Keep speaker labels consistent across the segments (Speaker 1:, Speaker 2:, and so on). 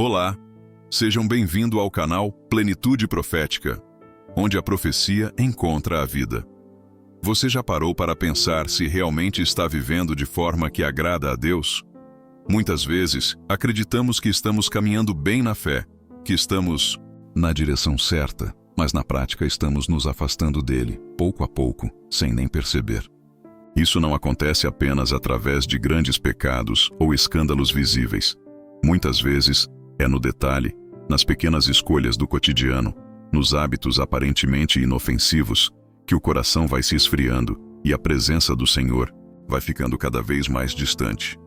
Speaker 1: Olá, sejam bem-vindos ao canal Plenitude Profética, onde a profecia encontra a vida. Você já parou para pensar se realmente está vivendo de forma que agrada a Deus? Muitas vezes, acreditamos que estamos caminhando bem na fé, que estamos na direção certa, mas na prática estamos nos afastando dele, pouco a pouco, sem nem perceber. Isso não acontece apenas através de grandes pecados ou escândalos visíveis. Muitas vezes, é no detalhe, nas pequenas escolhas do cotidiano, nos hábitos aparentemente inofensivos, que o coração vai se esfriando e a presença do Senhor vai ficando cada vez mais distante.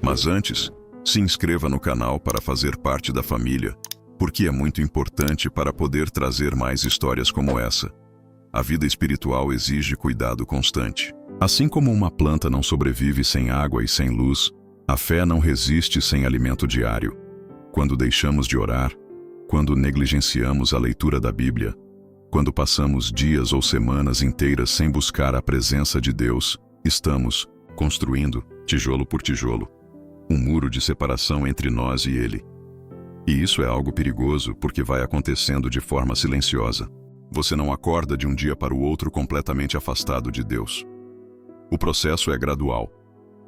Speaker 1: Mas antes, se inscreva no canal para fazer parte da família, porque é muito importante para poder trazer mais histórias como essa. A vida espiritual exige cuidado constante. Assim como uma planta não sobrevive sem água e sem luz, a fé não resiste sem alimento diário. Quando deixamos de orar, quando negligenciamos a leitura da Bíblia, quando passamos dias ou semanas inteiras sem buscar a presença de Deus, estamos construindo, tijolo por tijolo, um muro de separação entre nós e Ele. E isso é algo perigoso porque vai acontecendo de forma silenciosa. Você não acorda de um dia para o outro completamente afastado de Deus. O processo é gradual.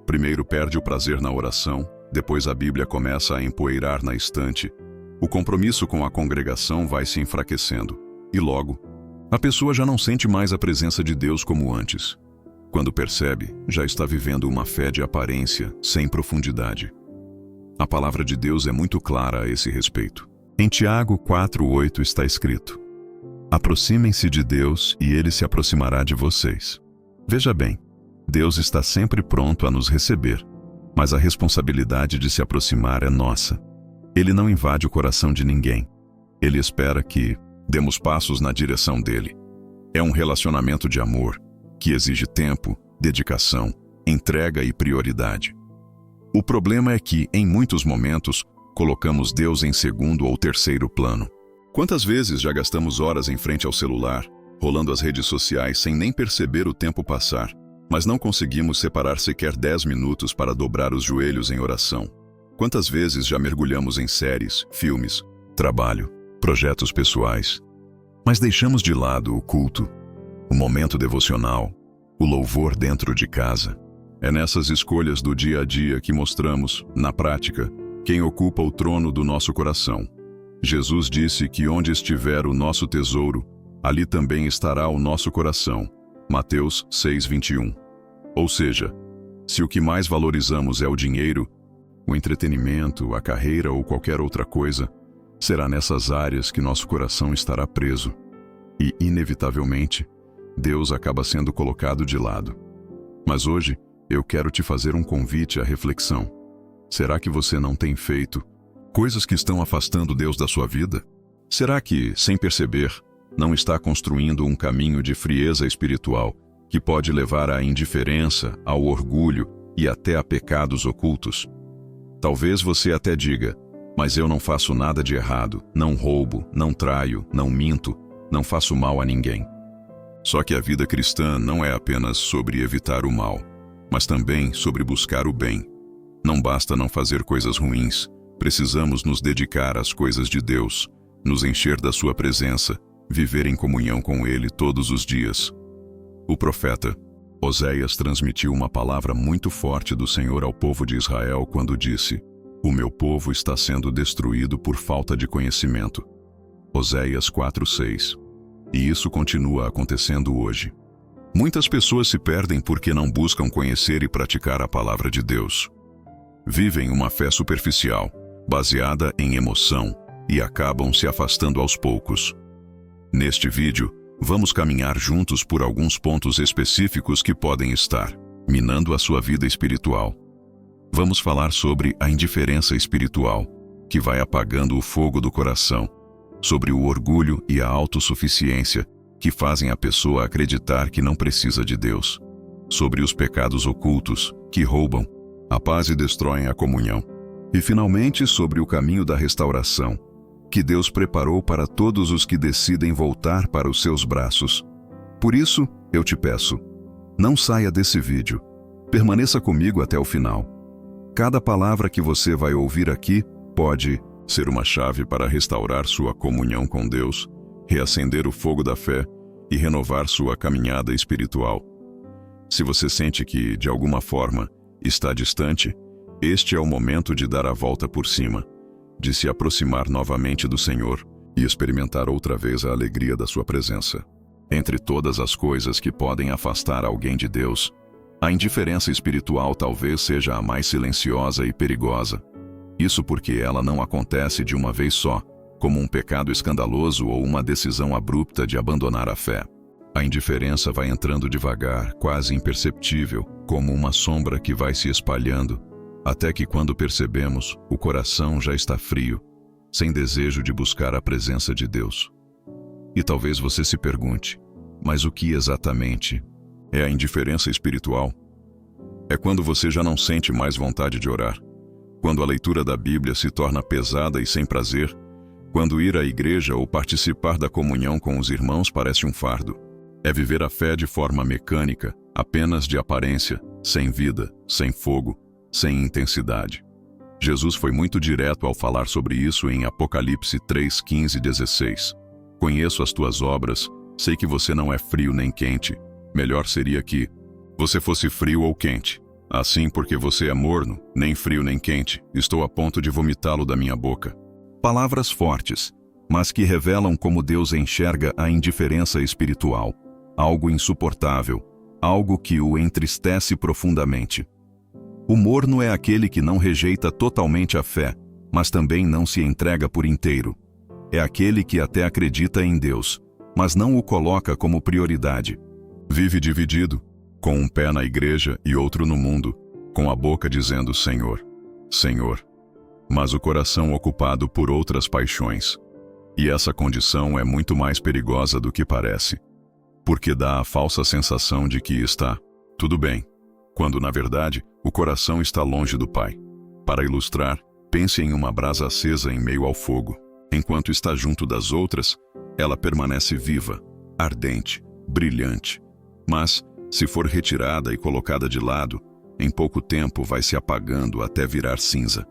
Speaker 1: Primeiro perde o prazer na oração, depois a Bíblia começa a empoeirar na estante, o compromisso com a congregação vai se enfraquecendo, e logo, a pessoa já não sente mais a presença de Deus como antes. Quando percebe, já está vivendo uma fé de aparência, sem profundidade. A palavra de Deus é muito clara a esse respeito. Em Tiago 4:8 está escrito: aproximem-se de Deus e Ele se aproximará de vocês. Veja bem, Deus está sempre pronto a nos receber, mas a responsabilidade de se aproximar é nossa. Ele não invade o coração de ninguém. Ele espera que demos passos na direção dele. É um relacionamento de amor que exige tempo, dedicação, entrega e prioridade. O problema é que, em muitos momentos, colocamos Deus em segundo ou terceiro plano. Quantas vezes já gastamos horas em frente ao celular, rolando as redes sociais sem nem perceber o tempo passar, mas não conseguimos separar sequer 10 minutos para dobrar os joelhos em oração? Quantas vezes já mergulhamos em séries, filmes, trabalho, projetos pessoais, mas deixamos de lado o culto, o momento devocional, o louvor dentro de casa? É nessas escolhas do dia a dia que mostramos, na prática, quem ocupa o trono do nosso coração. Jesus disse que onde estiver o nosso tesouro, ali também estará o nosso coração. Mateus 6:21. Ou seja, se o que mais valorizamos é o dinheiro, o entretenimento, a carreira ou qualquer outra coisa, será nessas áreas que nosso coração estará preso. E, inevitavelmente, Deus acaba sendo colocado de lado. Mas hoje, eu quero te fazer um convite à reflexão. Será que você não tem feito coisas que estão afastando Deus da sua vida? Será que, sem perceber, não está construindo um caminho de frieza espiritual que pode levar à indiferença, ao orgulho e até a pecados ocultos? Talvez você até diga: mas eu não faço nada de errado, não roubo, não traio, não minto, não faço mal a ninguém. Só que a vida cristã não é apenas sobre evitar o mal, mas também sobre buscar o bem. Não basta não fazer coisas ruins, precisamos nos dedicar às coisas de Deus, nos encher da sua presença, viver em comunhão com Ele todos os dias. O profeta Oséias transmitiu uma palavra muito forte do Senhor ao povo de Israel quando disse: o meu povo está sendo destruído por falta de conhecimento. Oséias 4:6. E isso continua acontecendo hoje. Muitas pessoas se perdem porque não buscam conhecer e praticar a palavra de Deus. Vivem uma fé superficial, baseada em emoção, e acabam se afastando aos poucos. Neste vídeo, vamos caminhar juntos por alguns pontos específicos que podem estar minando a sua vida espiritual. Vamos falar sobre a indiferença espiritual, que vai apagando o fogo do coração, sobre o orgulho e a autossuficiência, que fazem a pessoa acreditar que não precisa de Deus, sobre os pecados ocultos, que roubam a paz e destroem a comunhão, e finalmente sobre o caminho da restauração, que Deus preparou para todos os que decidem voltar para os seus braços. Por isso, eu te peço, não saia desse vídeo, permaneça comigo até o final. Cada palavra que você vai ouvir aqui pode ser uma chave para restaurar sua comunhão com Deus, reacender o fogo da fé e renovar sua caminhada espiritual. Se você sente que, de alguma forma, está distante, este é o momento de dar a volta por cima, de se aproximar novamente do Senhor e experimentar outra vez a alegria da sua presença. Entre todas as coisas que podem afastar alguém de Deus, a indiferença espiritual talvez seja a mais silenciosa e perigosa. Isso porque ela não acontece de uma vez só, como um pecado escandaloso ou uma decisão abrupta de abandonar a fé. A indiferença vai entrando devagar, quase imperceptível, como uma sombra que vai se espalhando, até que quando percebemos, o coração já está frio, sem desejo de buscar a presença de Deus. E talvez você se pergunte, mas o que exatamente é a indiferença espiritual? É quando você já não sente mais vontade de orar, quando a leitura da Bíblia se torna pesada e sem prazer, quando ir à igreja ou participar da comunhão com os irmãos parece um fardo. É viver a fé de forma mecânica, apenas de aparência, sem vida, sem fogo, sem intensidade. Jesus foi muito direto ao falar sobre isso em Apocalipse 3, 15 e 16. Conheço as tuas obras, sei que você não é frio nem quente. Melhor seria que você fosse frio ou quente. Assim, porque você é morno, nem frio nem quente, estou a ponto de vomitá-lo da minha boca. Palavras fortes, mas que revelam como Deus enxerga a indiferença espiritual. Algo insuportável, algo que o entristece profundamente. O morno é aquele que não rejeita totalmente a fé, mas também não se entrega por inteiro. É aquele que até acredita em Deus, mas não o coloca como prioridade. Vive dividido, com um pé na igreja e outro no mundo, com a boca dizendo Senhor, Senhor, mas o coração ocupado por outras paixões. E essa condição é muito mais perigosa do que parece, porque dá a falsa sensação de que está tudo bem, quando na verdade o coração está longe do Pai. Para ilustrar, pense em uma brasa acesa em meio ao fogo. Enquanto está junto das outras, ela permanece viva, ardente, brilhante. Mas, se for retirada e colocada de lado, em pouco tempo vai se apagando até virar cinza.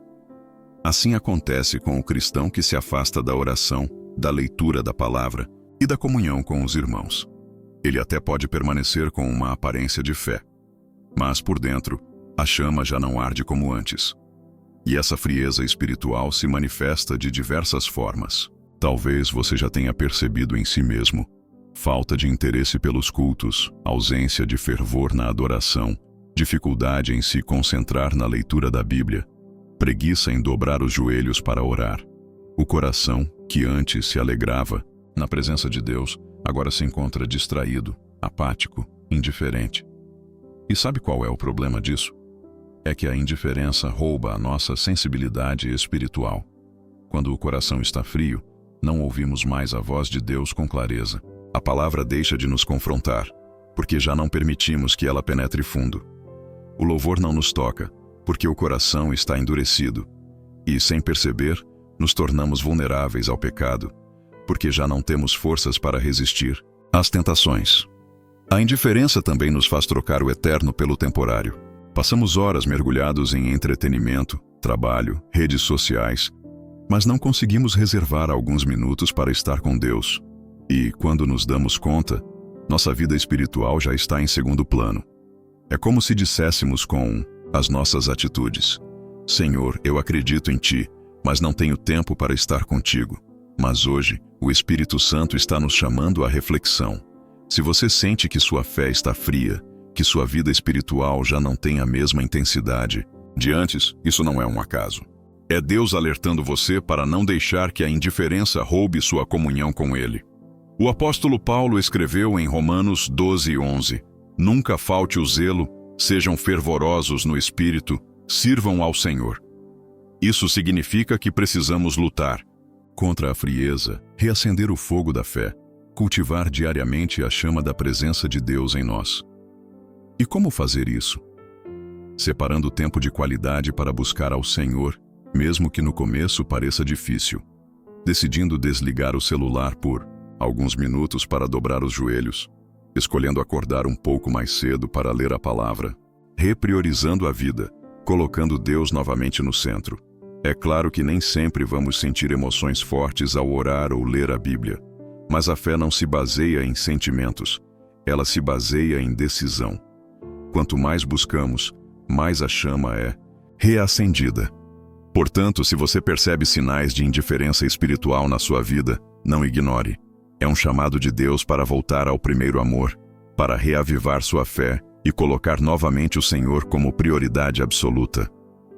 Speaker 1: Assim acontece com o cristão que se afasta da oração, da leitura da palavra e da comunhão com os irmãos. Ele até pode permanecer com uma aparência de fé, mas por dentro, a chama já não arde como antes. E essa frieza espiritual se manifesta de diversas formas. Talvez você já tenha percebido em si mesmo falta de interesse pelos cultos, ausência de fervor na adoração, dificuldade em se concentrar na leitura da Bíblia, preguiça em dobrar os joelhos para orar. O coração, que antes se alegrava na presença de Deus, agora se encontra distraído, apático, indiferente. E sabe qual é o problema disso? É que a indiferença rouba a nossa sensibilidade espiritual. Quando o coração está frio, não ouvimos mais a voz de Deus com clareza. A palavra deixa de nos confrontar, porque já não permitimos que ela penetre fundo. O louvor não nos toca, porque o coração está endurecido. E, sem perceber, nos tornamos vulneráveis ao pecado, porque já não temos forças para resistir às tentações. A indiferença também nos faz trocar o eterno pelo temporário. Passamos horas mergulhados em entretenimento, trabalho, redes sociais, mas não conseguimos reservar alguns minutos para estar com Deus. E, quando nos damos conta, nossa vida espiritual já está em segundo plano. É como se disséssemos com as nossas atitudes: Senhor, eu acredito em Ti, mas não tenho tempo para estar contigo. Mas hoje, o Espírito Santo está nos chamando à reflexão. Se você sente que sua fé está fria, que sua vida espiritual já não tem a mesma intensidade de antes, isso não é um acaso. É Deus alertando você para não deixar que a indiferença roube sua comunhão com Ele. O apóstolo Paulo escreveu em Romanos 12:11: Nunca falte o zelo, sejam fervorosos no espírito, sirvam ao Senhor. Isso significa que precisamos lutar contra a frieza, reacender o fogo da fé, cultivar diariamente a chama da presença de Deus em nós. E como fazer isso? Separando tempo de qualidade para buscar ao Senhor, mesmo que no começo pareça difícil. Decidindo desligar o celular por alguns minutos para dobrar os joelhos, escolhendo acordar um pouco mais cedo para ler a palavra, repriorizando a vida, colocando Deus novamente no centro. É claro que nem sempre vamos sentir emoções fortes ao orar ou ler a Bíblia, mas a fé não se baseia em sentimentos, ela se baseia em decisão. Quanto mais buscamos, mais a chama é reacendida. Portanto, se você percebe sinais de indiferença espiritual na sua vida, não ignore. É um chamado de Deus para voltar ao primeiro amor, para reavivar sua fé e colocar novamente o Senhor como prioridade absoluta.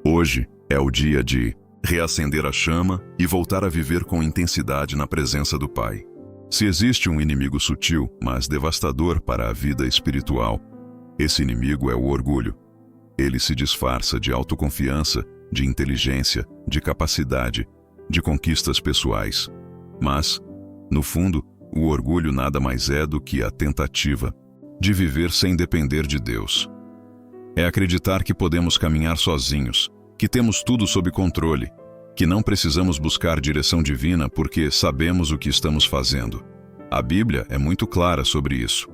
Speaker 1: Hoje é o dia de reacender a chama e voltar a viver com intensidade na presença do Pai. Se existe um inimigo sutil, mas devastador para a vida espiritual, esse inimigo é o orgulho. Ele se disfarça de autoconfiança, de inteligência, de capacidade, de conquistas pessoais. Mas, no fundo, o orgulho nada mais é do que a tentativa de viver sem depender de Deus. É acreditar que podemos caminhar sozinhos, que temos tudo sob controle, que não precisamos buscar direção divina porque sabemos o que estamos fazendo. A Bíblia é muito clara sobre isso.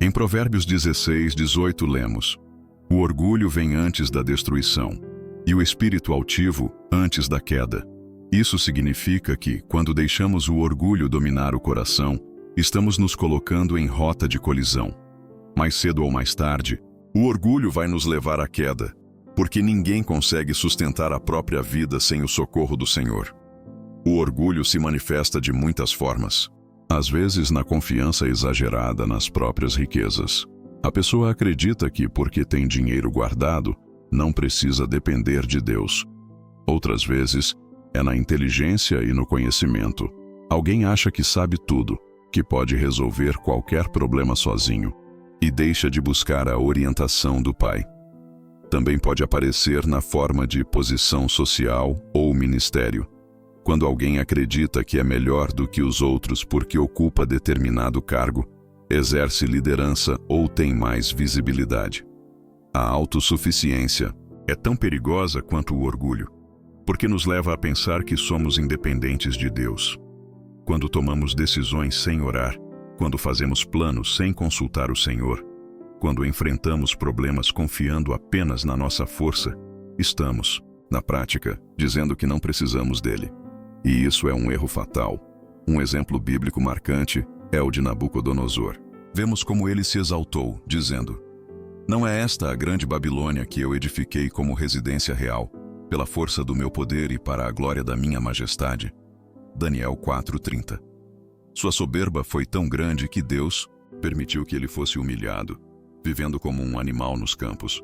Speaker 1: Em Provérbios 16:18 lemos: "O orgulho vem antes da destruição, e o espírito altivo antes da queda." Isso significa que, quando deixamos o orgulho dominar o coração, estamos nos colocando em rota de colisão. Mais cedo ou mais tarde, o orgulho vai nos levar à queda, porque ninguém consegue sustentar a própria vida sem o socorro do Senhor. O orgulho se manifesta de muitas formas. Às vezes na confiança exagerada nas próprias riquezas. A pessoa acredita que, porque tem dinheiro guardado, não precisa depender de Deus. Outras vezes, é na inteligência e no conhecimento. Alguém acha que sabe tudo, que pode resolver qualquer problema sozinho, e deixa de buscar a orientação do Pai. Também pode aparecer na forma de posição social ou ministério. Quando alguém acredita que é melhor do que os outros porque ocupa determinado cargo, exerce liderança ou tem mais visibilidade. A autossuficiência é tão perigosa quanto o orgulho, porque nos leva a pensar que somos independentes de Deus. Quando tomamos decisões sem orar, quando fazemos planos sem consultar o Senhor, quando enfrentamos problemas confiando apenas na nossa força, estamos, na prática, dizendo que não precisamos dele. E isso é um erro fatal. Um exemplo bíblico marcante é o de Nabucodonosor. Vemos como ele se exaltou, dizendo: "Não é esta a grande Babilônia que eu edifiquei como residência real, pela força do meu poder e para a glória da minha majestade?" Daniel 4:30. Sua soberba foi tão grande que Deus permitiu que ele fosse humilhado, vivendo como um animal nos campos,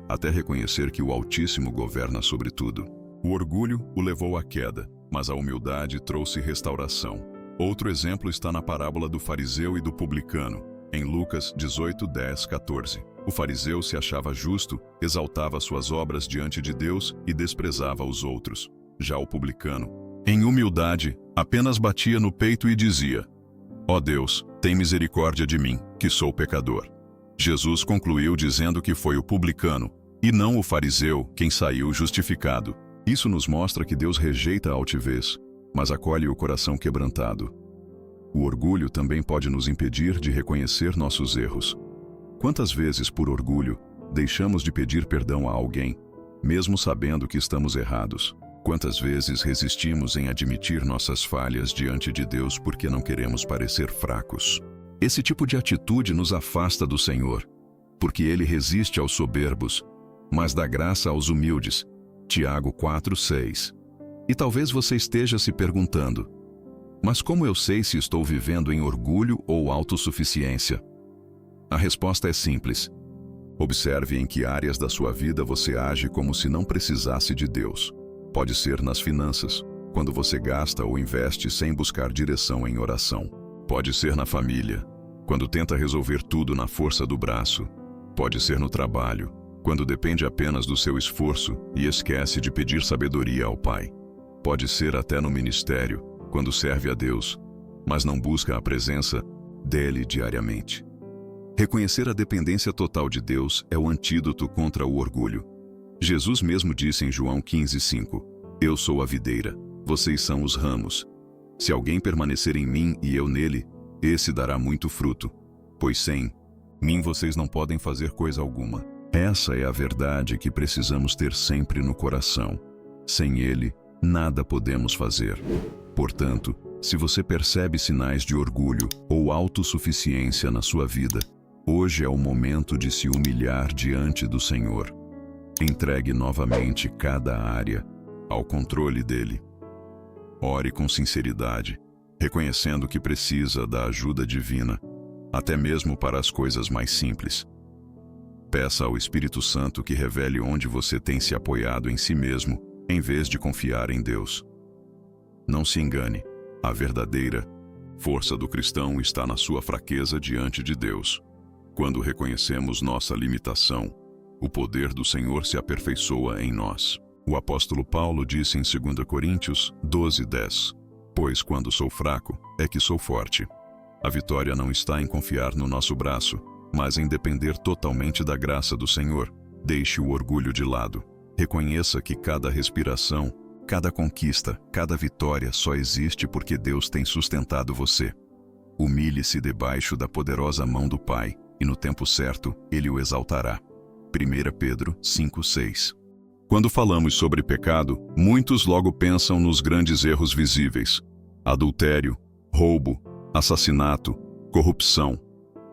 Speaker 1: até reconhecer que o Altíssimo governa sobre tudo. O orgulho o levou à queda, mas a humildade trouxe restauração. Outro exemplo está na parábola do fariseu e do publicano, em Lucas 18:10-14. O fariseu se achava justo, exaltava suas obras diante de Deus e desprezava os outros. Já o publicano, em humildade, apenas batia no peito e dizia: "Ó Deus, tem misericórdia de mim, que sou pecador." Jesus concluiu dizendo que foi o publicano, e não o fariseu, quem saiu justificado. Isso nos mostra que Deus rejeita a altivez, mas acolhe o coração quebrantado. O orgulho também pode nos impedir de reconhecer nossos erros. Quantas vezes, por orgulho, deixamos de pedir perdão a alguém, mesmo sabendo que estamos errados? Quantas vezes resistimos em admitir nossas falhas diante de Deus porque não queremos parecer fracos? Esse tipo de atitude nos afasta do Senhor, porque Ele resiste aos soberbos, mas dá graça aos humildes. Tiago 4:6. E talvez você esteja se perguntando: mas como eu sei se estou vivendo em orgulho ou autossuficiência? A resposta é simples. Observe em que áreas da sua vida você age como se não precisasse de Deus. Pode ser nas finanças, quando você gasta ou investe sem buscar direção em oração. Pode ser na família, quando tenta resolver tudo na força do braço. Pode ser no trabalho, quando depende apenas do seu esforço e esquece de pedir sabedoria ao Pai. Pode ser até no ministério, quando serve a Deus, mas não busca a presença dele diariamente. Reconhecer a dependência total de Deus é o antídoto contra o orgulho. Jesus mesmo disse em João 15:5: "Eu sou a videira, vocês são os ramos. Se alguém permanecer em mim e eu nele, esse dará muito fruto, pois sem mim vocês não podem fazer coisa alguma." Essa é a verdade que precisamos ter sempre no coração. Sem Ele, nada podemos fazer. Portanto, se você percebe sinais de orgulho ou autossuficiência na sua vida, hoje é o momento de se humilhar diante do Senhor. Entregue novamente cada área ao controle dele. Ore com sinceridade, reconhecendo que precisa da ajuda divina, até mesmo para as coisas mais simples. Peça ao Espírito Santo que revele onde você tem se apoiado em si mesmo, em vez de confiar em Deus. Não se engane, a verdadeira força do cristão está na sua fraqueza diante de Deus. Quando reconhecemos nossa limitação, o poder do Senhor se aperfeiçoa em nós. O apóstolo Paulo disse em 2 Coríntios 12:10, pois quando sou fraco, é que sou forte. A vitória não está em confiar no nosso braço, mas em depender totalmente da graça do Senhor. Deixe o orgulho de lado. Reconheça que cada respiração, cada conquista, cada vitória só existe porque Deus tem sustentado você. Humilhe-se debaixo da poderosa mão do Pai, e no tempo certo, Ele o exaltará. 1 Pedro 5:6. Quando falamos sobre pecado, muitos logo pensam nos grandes erros visíveis: adultério, roubo, assassinato, corrupção.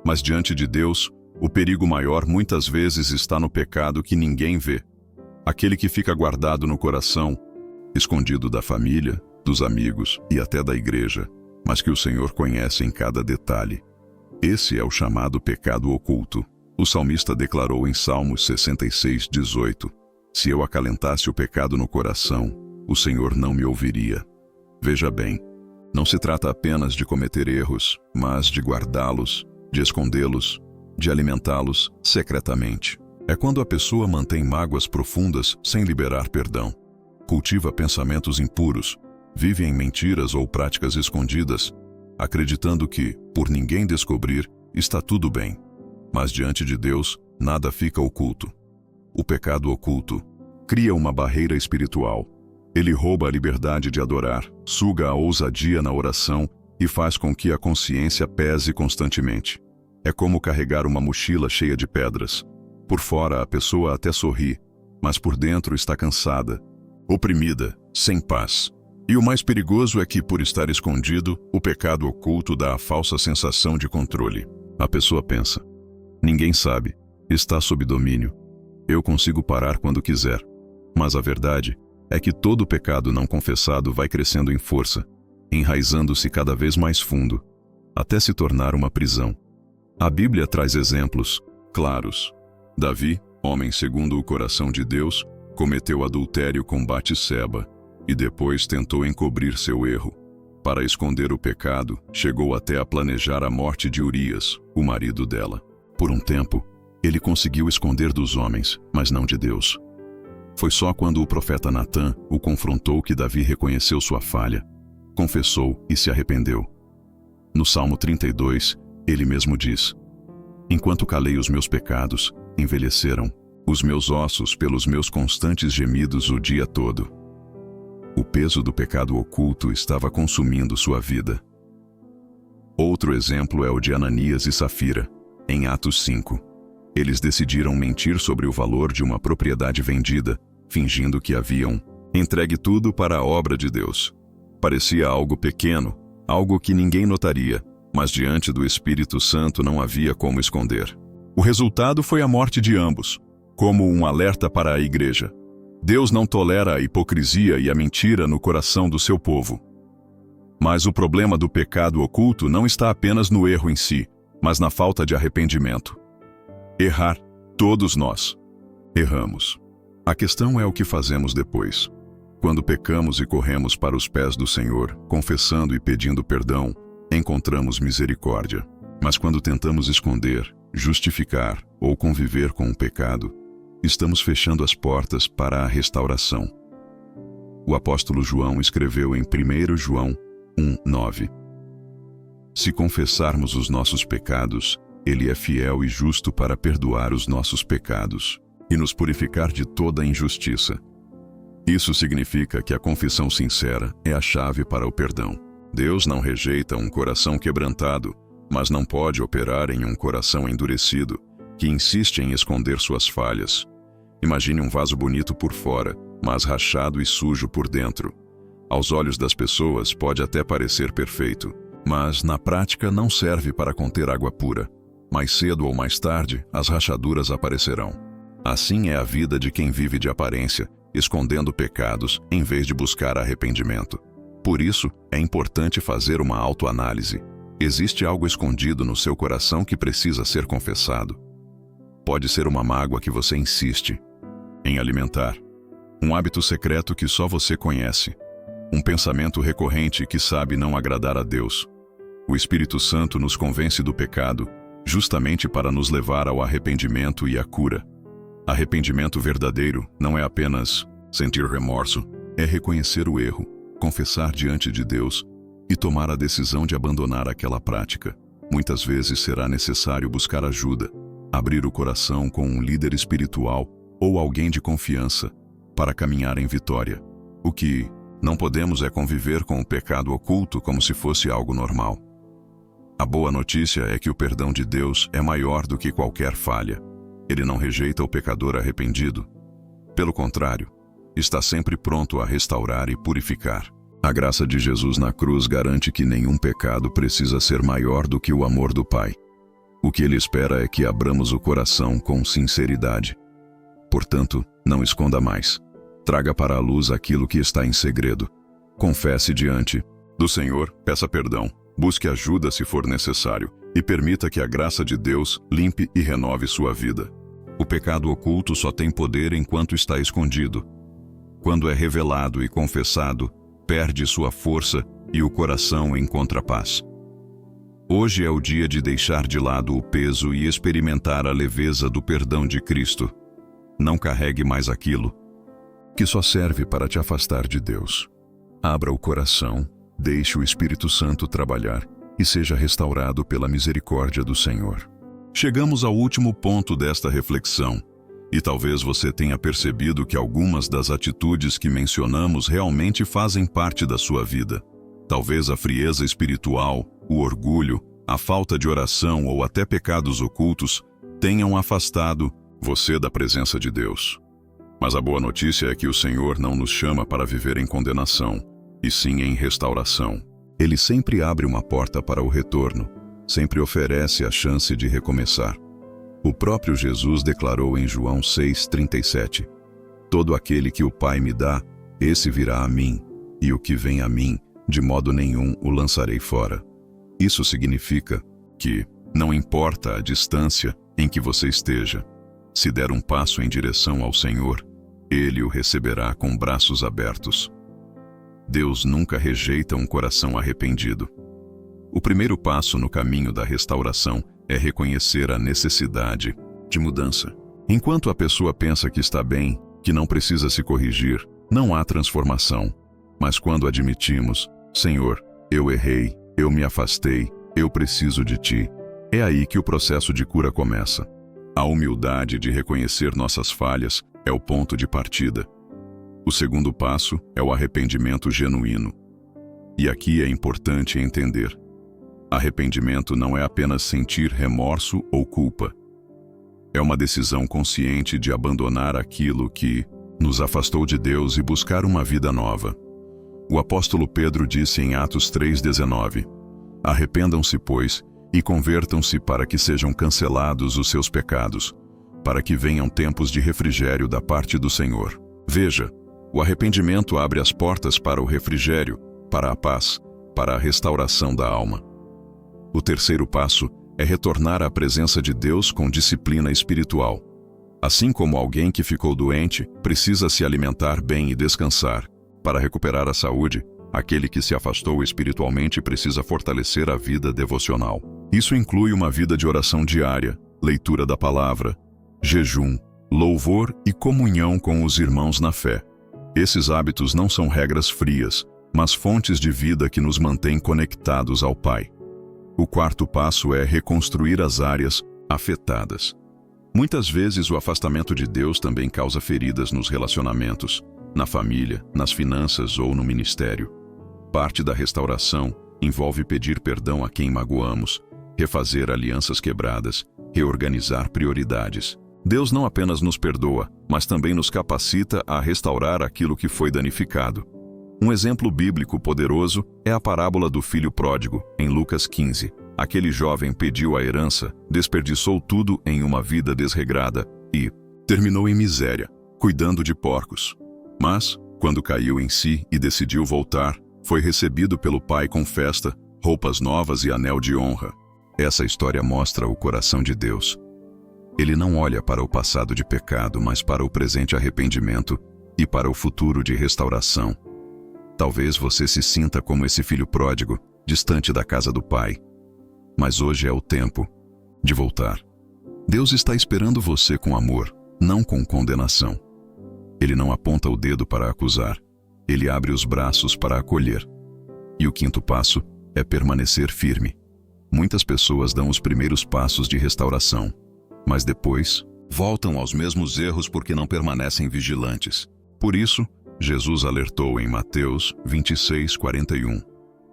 Speaker 1: Mas diante de Deus, o perigo maior muitas vezes está no pecado que ninguém vê. Aquele que fica guardado no coração, escondido da família, dos amigos e até da igreja, mas que o Senhor conhece em cada detalhe. Esse é o chamado pecado oculto. O salmista declarou em Salmos 66:18, se eu acalentasse o pecado no coração, o Senhor não me ouviria. Veja bem, não se trata apenas de cometer erros, mas de guardá-los, de escondê-los, de alimentá-los secretamente. É quando a pessoa mantém mágoas profundas sem liberar perdão, cultiva pensamentos impuros, vive em mentiras ou práticas escondidas, acreditando que, por ninguém descobrir, está tudo bem. Mas diante de Deus, nada fica oculto. O pecado oculto cria uma barreira espiritual. Ele rouba a liberdade de adorar, suga a ousadia na oração e faz com que a consciência pese constantemente. É como carregar uma mochila cheia de pedras. Por fora a pessoa até sorri, mas por dentro está cansada, oprimida, sem paz. E o mais perigoso é que, por estar escondido, o pecado oculto dá a falsa sensação de controle. A pessoa pensa: ninguém sabe, está sob domínio. Eu consigo parar quando quiser. Mas a verdade é que todo pecado não confessado vai crescendo em força, enraizando-se cada vez mais fundo, até se tornar uma prisão. A Bíblia traz exemplos claros. Davi, homem segundo o coração de Deus, cometeu adultério com Batseba e depois tentou encobrir seu erro. Para esconder o pecado, chegou até a planejar a morte de Urias, o marido dela. Por um tempo, ele conseguiu esconder dos homens, mas não de Deus. Foi só quando o profeta Natã o confrontou que Davi reconheceu sua falha, confessou e se arrependeu. No Salmo 32, ele mesmo diz: enquanto calei os meus pecados, envelheceram os meus ossos pelos meus constantes gemidos o dia todo. O peso do pecado oculto estava consumindo sua vida. Outro exemplo é o de Ananias e Safira, em Atos 5. Eles decidiram mentir sobre o valor de uma propriedade vendida, fingindo que haviam entregue tudo para a obra de Deus. Parecia algo pequeno, algo que ninguém notaria, mas diante do Espírito Santo não havia como esconder. O resultado foi a morte de ambos, como um alerta para a igreja. Deus não tolera a hipocrisia e a mentira no coração do seu povo. Mas o problema do pecado oculto não está apenas no erro em si, mas na falta de arrependimento. Errar, todos nós erramos. A questão é o que fazemos depois. Quando pecamos e corremos para os pés do Senhor, confessando e pedindo perdão, encontramos misericórdia. Mas quando tentamos esconder, justificar ou conviver com o pecado, estamos fechando as portas para a restauração. O apóstolo João escreveu em 1 João 1:9. Se confessarmos os nossos pecados, Ele é fiel e justo para perdoar os nossos pecados e nos purificar de toda injustiça. Isso significa que a confissão sincera é a chave para o perdão. Deus não rejeita um coração quebrantado, mas não pode operar em um coração endurecido, que insiste em esconder suas falhas. Imagine um vaso bonito por fora, mas rachado e sujo por dentro. Aos olhos das pessoas pode até parecer perfeito, mas na prática não serve para conter água pura. Mais cedo ou mais tarde, as rachaduras aparecerão. Assim é a vida de quem vive de aparência, escondendo pecados em vez de buscar arrependimento. Por isso, é importante fazer uma autoanálise. Existe algo escondido no seu coração que precisa ser confessado. Pode ser uma mágoa que você insiste em alimentar, um hábito secreto que só você conhece, um pensamento recorrente que sabe não agradar a Deus. O Espírito Santo nos convence do pecado, justamente para nos levar ao arrependimento e à cura. Arrependimento verdadeiro não é apenas sentir remorso, é reconhecer o erro, confessar diante de Deus e tomar a decisão de abandonar aquela prática. Muitas vezes será necessário buscar ajuda, abrir o coração com um líder espiritual ou alguém de confiança para caminhar em vitória. O que não podemos é conviver com o pecado oculto como se fosse algo normal. A boa notícia é que o perdão de Deus é maior do que qualquer falha. Ele não rejeita o pecador arrependido. Pelo contrário, está sempre pronto a restaurar e purificar. A graça de Jesus na cruz garante que nenhum pecado precisa ser maior do que o amor do Pai. O que Ele espera é que abramos o coração com sinceridade. Portanto, não esconda mais. Traga para a luz aquilo que está em segredo. Confesse diante do Senhor, peça perdão, busque ajuda se for necessário e permita que a graça de Deus limpe e renove sua vida. O pecado oculto só tem poder enquanto está escondido. Quando é revelado e confessado, perde sua força e o coração encontra paz. Hoje é o dia de deixar de lado o peso e experimentar a leveza do perdão de Cristo. Não carregue mais aquilo que só serve para te afastar de Deus. Abra o coração, deixe o Espírito Santo trabalhar e seja restaurado pela misericórdia do Senhor. Chegamos ao último ponto desta reflexão, e talvez você tenha percebido que algumas das atitudes que mencionamos realmente fazem parte da sua vida. Talvez a frieza espiritual, o orgulho, a falta de oração ou até pecados ocultos tenham afastado você da presença de Deus. Mas a boa notícia é que o Senhor não nos chama para viver em condenação, e sim em restauração. Ele sempre abre uma porta para o retorno, sempre oferece a chance de recomeçar. O próprio Jesus declarou em João 6,37: Todo aquele que o Pai me dá, esse virá a mim, e o que vem a mim, de modo nenhum o lançarei fora. Isso significa que, não importa a distância em que você esteja, se der um passo em direção ao Senhor, Ele o receberá com braços abertos. Deus nunca rejeita um coração arrependido. O primeiro passo no caminho da restauração é reconhecer a necessidade de mudança. Enquanto a pessoa pensa que está bem, que não precisa se corrigir, não há transformação. Mas quando admitimos, Senhor, eu errei, eu me afastei, eu preciso de Ti, é aí que o processo de cura começa. A humildade de reconhecer nossas falhas é o ponto de partida. O segundo passo é o arrependimento genuíno. E aqui é importante entender: arrependimento não é apenas sentir remorso ou culpa. É uma decisão consciente de abandonar aquilo que nos afastou de Deus e buscar uma vida nova. O apóstolo Pedro disse em Atos 3,19: Arrependam-se, pois, e convertam-se para que sejam cancelados os seus pecados, para que venham tempos de refrigério da parte do Senhor. Veja, o arrependimento abre as portas para o refrigério, para a paz, para a restauração da alma. O terceiro passo é retornar à presença de Deus com disciplina espiritual. Assim como alguém que ficou doente precisa se alimentar bem e descansar para recuperar a saúde, aquele que se afastou espiritualmente precisa fortalecer a vida devocional. Isso inclui uma vida de oração diária, leitura da palavra, jejum, louvor e comunhão com os irmãos na fé. Esses hábitos não são regras frias, mas fontes de vida que nos mantêm conectados ao Pai. O quarto passo é reconstruir as áreas afetadas. Muitas vezes o afastamento de Deus também causa feridas nos relacionamentos, na família, nas finanças ou no ministério. Parte da restauração envolve pedir perdão a quem magoamos, refazer alianças quebradas, reorganizar prioridades. Deus não apenas nos perdoa, mas também nos capacita a restaurar aquilo que foi danificado. Um exemplo bíblico poderoso é a parábola do filho pródigo, em Lucas 15. Aquele jovem pediu a herança, desperdiçou tudo em uma vida desregrada e terminou em miséria, cuidando de porcos. Mas, quando caiu em si e decidiu voltar, foi recebido pelo pai com festa, roupas novas e anel de honra. Essa história mostra o coração de Deus. Ele não olha para o passado de pecado, mas para o presente arrependimento e para o futuro de restauração. Talvez você se sinta como esse filho pródigo, distante da casa do pai. Mas hoje é o tempo de voltar. Deus está esperando você com amor, não com condenação. Ele não aponta o dedo para acusar. Ele abre os braços para acolher. E o quinto passo é permanecer firme. Muitas pessoas dão os primeiros passos de restauração, mas depois voltam aos mesmos erros porque não permanecem vigilantes. Por isso, Jesus alertou em Mateus 26:41.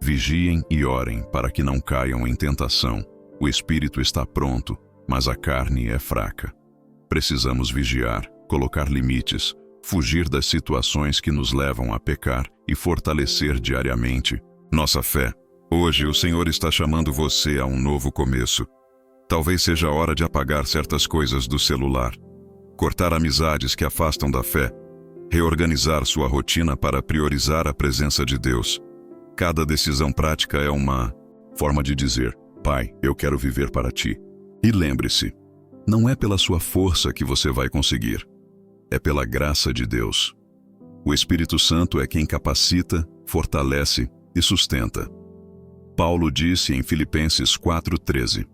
Speaker 1: Vigiem e orem para que não caiam em tentação. O espírito está pronto, mas a carne é fraca. Precisamos vigiar, colocar limites, fugir das situações que nos levam a pecar e fortalecer diariamente nossa fé. Hoje o Senhor está chamando você a um novo começo. Talvez seja a hora de apagar certas coisas do celular, cortar amizades que afastam da fé, reorganizar sua rotina para priorizar a presença de Deus. Cada decisão prática é uma forma de dizer: Pai, eu quero viver para Ti. E lembre-se, não é pela sua força que você vai conseguir. É pela graça de Deus. O Espírito Santo é quem capacita, fortalece e sustenta. Paulo disse em Filipenses 4:13: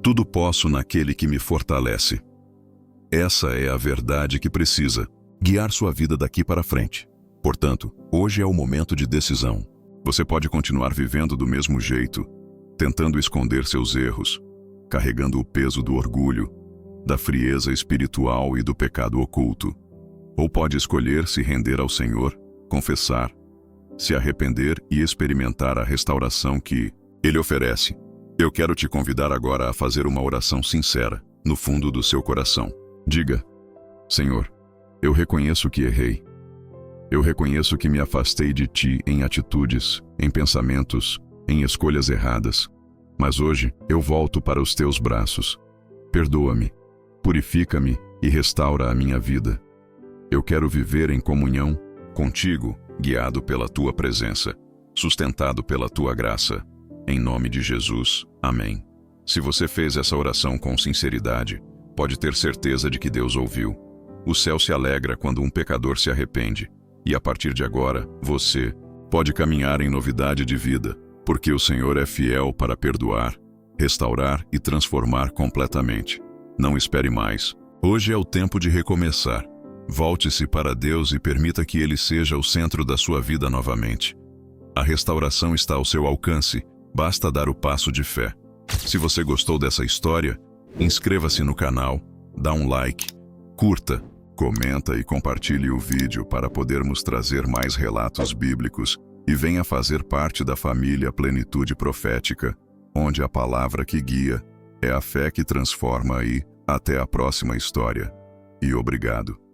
Speaker 1: Tudo posso naquele que me fortalece. Essa é a verdade que precisa guiar sua vida daqui para frente. Portanto, hoje é o momento de decisão. Você pode continuar vivendo do mesmo jeito, tentando esconder seus erros, carregando o peso do orgulho, da frieza espiritual e do pecado oculto. Ou pode escolher se render ao Senhor, confessar, se arrepender e experimentar a restauração que Ele oferece. Eu quero te convidar agora a fazer uma oração sincera, no fundo do seu coração. Diga: Senhor, eu reconheço que errei. Eu reconheço que me afastei de Ti em atitudes, em pensamentos, em escolhas erradas. Mas hoje eu volto para os Teus braços. Perdoa-me, purifica-me e restaura a minha vida. Eu quero viver em comunhão contigo, guiado pela Tua presença, sustentado pela Tua graça. Em nome de Jesus, amém. Se você fez essa oração com sinceridade, pode ter certeza de que Deus ouviu. O céu se alegra quando um pecador se arrepende. E a partir de agora, você pode caminhar em novidade de vida, porque o Senhor é fiel para perdoar, restaurar e transformar completamente. Não espere mais. Hoje é o tempo de recomeçar. Volte-se para Deus e permita que Ele seja o centro da sua vida novamente. A restauração está ao seu alcance, basta dar o passo de fé. Se você gostou dessa história, inscreva-se no canal, dá um like, curta, comenta e compartilhe o vídeo para podermos trazer mais relatos bíblicos e venha fazer parte da família Plenitude Profética, onde a palavra que guia é a fé que transforma. E até a próxima história. E obrigado.